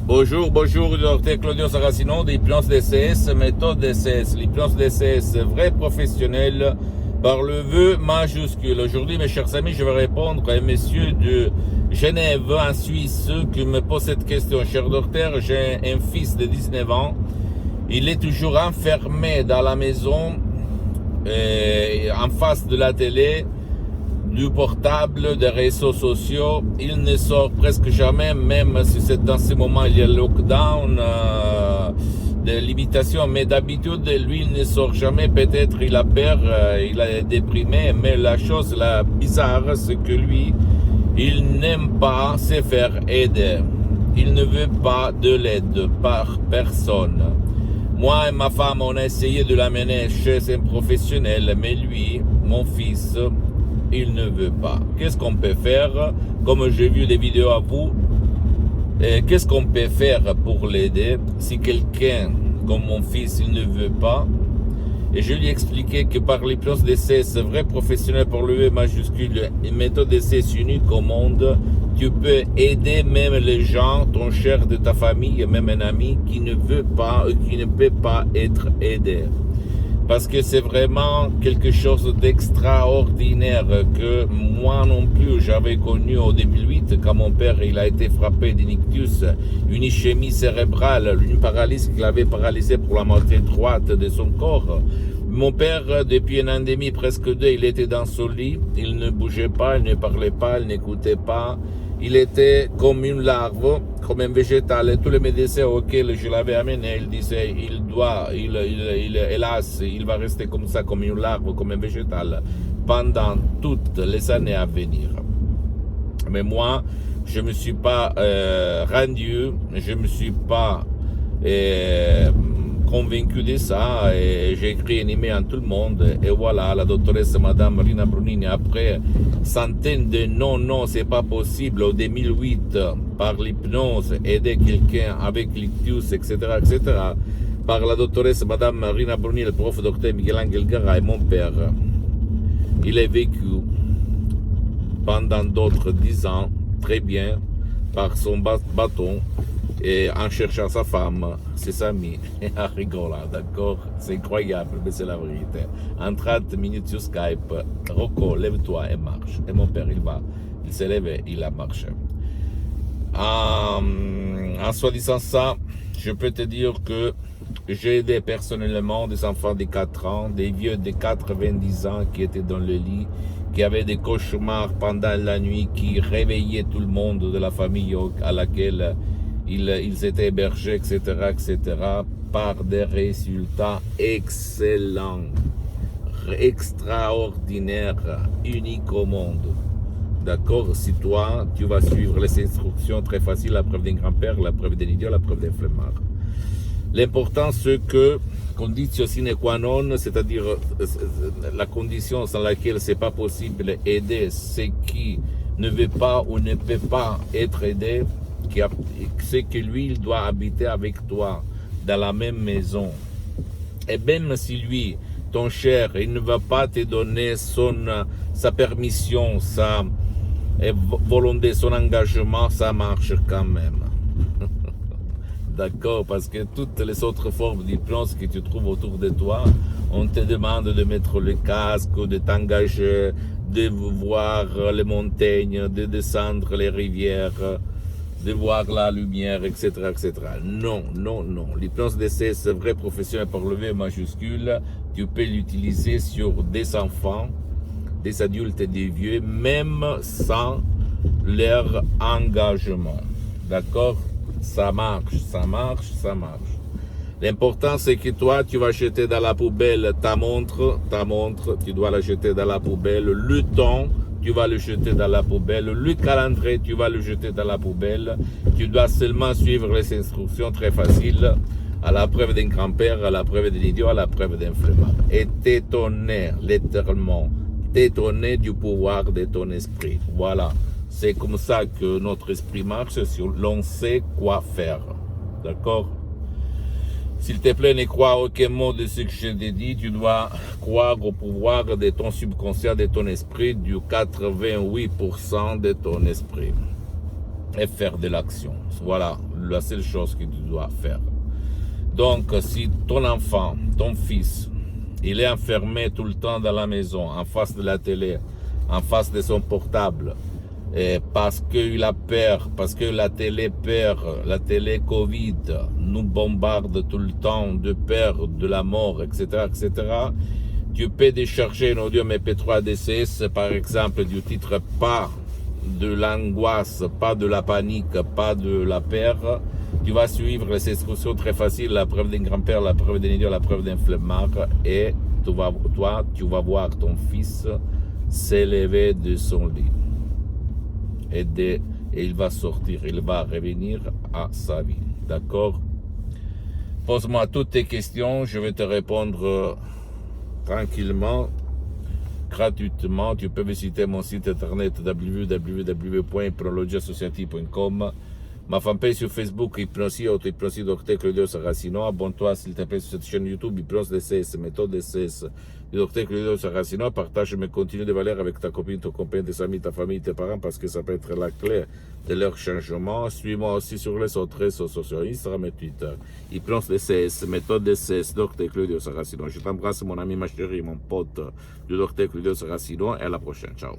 Bonjour, docteur Claudio Saracino d'Hypnose DCS, méthode DCS. L'hypnose DCS, vrai professionnel, par le vœu majuscule. Aujourd'hui, mes chers amis, je vais répondre à un monsieur de Genève, en Suisse, qui me pose cette question. Cher docteur, j'ai un fils de 19 ans. Il est toujours enfermé dans la maison, en face de la télé, du portable, des réseaux sociaux. Il ne sort presque jamais, même si c'est dans ce moment il y a le lockdown, des limitations. Mais d'habitude, lui, il ne sort jamais. Peut-être il a peur, il est déprimé. Mais la chose la bizarre, c'est que lui, il n'aime pas se faire aider. Il ne veut pas de l'aide par personne. Moi et ma femme, on a essayé de l'amener chez un professionnel, mais lui, mon fils, il ne veut pas. Qu'est-ce qu'on peut faire? Comme j'ai vu des vidéos à vous, qu'est-ce qu'on peut faire pour l'aider si quelqu'un comme mon fils, il ne veut pas? Et je lui ai expliqué que par l'hypnose DCS, vrai professionnel pour le E majuscule, une méthode DCS unique au monde, tu peux aider même les gens, ton cher de ta famille, même un ami qui ne veut pas, qui ne peut pas être aidé. Parce que c'est vraiment quelque chose d'extraordinaire que moi non plus j'avais connu au 2008 quand mon père il a été frappé d'un ictus, une ischémie cérébrale, une paralysie qui l'avait paralysé pour la moitié droite de son corps. Mon père, depuis un an et demi, presque deux, il était dans son lit, il ne bougeait pas, il ne parlait pas, il n'écoutait pas. Il était comme une larve, comme un végétal. Et tous les médecins auxquels je l'avais amené, ils disaient, hélas, il va rester comme ça, comme une larve, comme un végétal, pendant toutes les années à venir. Mais moi, je ne me suis pas rendu, je ne me suis pas convaincu de ça, et j'ai écrit un email à tout le monde, et voilà, la doctoresse Madame Rina Brunini, après centaines de non, c'est pas possible, au 2008, par l'hypnose, aider quelqu'un avec l'ictus, etc., par la doctoresse Madame Rina Brunini, le prof docteur Miguel Angel Gara et mon père, il a vécu pendant d'autres 10 ans, très bien, par son bâton, et en cherchant sa femme, ses amis, et en rigolant, d'accord? C'est incroyable, mais c'est la vérité. En 30 minutes sur Skype, Rocco, lève-toi et marche. Et mon père, il s'est levé, il a marché. En soi disant ça, je peux te dire que j'ai aidé personnellement des enfants de 4 ans, des vieux de 90 ans qui étaient dans le lit, qui avaient des cauchemars pendant la nuit, qui réveillaient tout le monde de la famille à laquelle ils étaient hébergés, etc., par des résultats excellents, extraordinaires, uniques au monde. D'accord? Si toi, tu vas suivre les instructions très faciles, la preuve d'un grand-père, la preuve d'un idiot, la preuve d'un flemmard. L'important, c'est que, condition sine qua non, c'est-à-dire la condition sans laquelle c'est pas possible aider ceux qui ne veut pas ou ne peut pas être aidé, c'est que lui, il doit habiter avec toi dans la même maison. Et même si lui, ton cher, il ne va pas te donner sa permission, sa volonté, son engagement, ça marche quand même. D'accord, parce que toutes les autres formes d'hypnose que tu trouves autour de toi, on te demande de mettre le casque, de t'engager, de voir les montagnes, de descendre les rivières, de voir la lumière, etc., Non. L'hypnose DCS, c'est vrai professionnel par le V majuscule. Tu peux l'utiliser sur des enfants, des adultes et des vieux, même sans leur engagement. D'accord? Ça marche. L'important, c'est que toi, tu vas jeter dans la poubelle ta montre, tu dois la jeter dans la poubelle. Le temps, tu vas le jeter dans la poubelle. Le calendrier, tu vas le jeter dans la poubelle. Tu dois seulement suivre les instructions très faciles, à la preuve d'un grand-père, à la preuve d'un idiot, à la preuve d'un flemmard. Et t'étonner, littéralement, t'étonner du pouvoir de ton esprit. Voilà. C'est comme ça que notre esprit marche, si l'on sait quoi faire. D'accord? S'il te plaît, ne crois aucun mot de ce que je t'ai dit. Tu dois croire au pouvoir de ton subconscient, de ton esprit, du 88% de ton esprit. et faire de l'action. Voilà la seule chose que tu dois faire. Donc, si ton enfant, ton fils, il est enfermé tout le temps dans la maison, en face de la télé, en face de son portable, et parce qu'il a peur, parce que la télé peur, la télé Covid nous bombarde tout le temps de peur, de la mort, etc., etc., tu peux décharger un audio MP3 DCS, par exemple, du titre pas de l'angoisse, pas de la panique, pas de la peur. Tu vas suivre les instructions très faciles, la preuve d'un grand-père, la preuve d'un idiot, la preuve d'un flemmard, et tu vas voir ton fils s'élever de son lit. Et il va sortir, il va revenir à sa vie. D'accord? Pose-moi toutes tes questions, je vais te répondre tranquillement, gratuitement. Tu peux visiter mon site internet www.hypnologieassociative.com, ma fanpage sur Facebook, Hypnosie Dr Claudio Saracino. Abonne-toi s'il te plaît sur cette chaîne YouTube, Hypnose DCS, méthode DCS du Dr Claudio Saracino. Partage mes contenus de valeur avec ta copine, ton copain, tes amis, ta famille, tes parents, parce que ça peut être la clé de leur changement. Suis-moi aussi sur les autres réseaux sociaux, Instagram et Twitter. Hypnose DCS, méthode DCS, Dr Claudio Saracino. Je t'embrasse, mon ami, ma chérie, mon pote, du Dr Claudio Saracino, et à la prochaine. Ciao.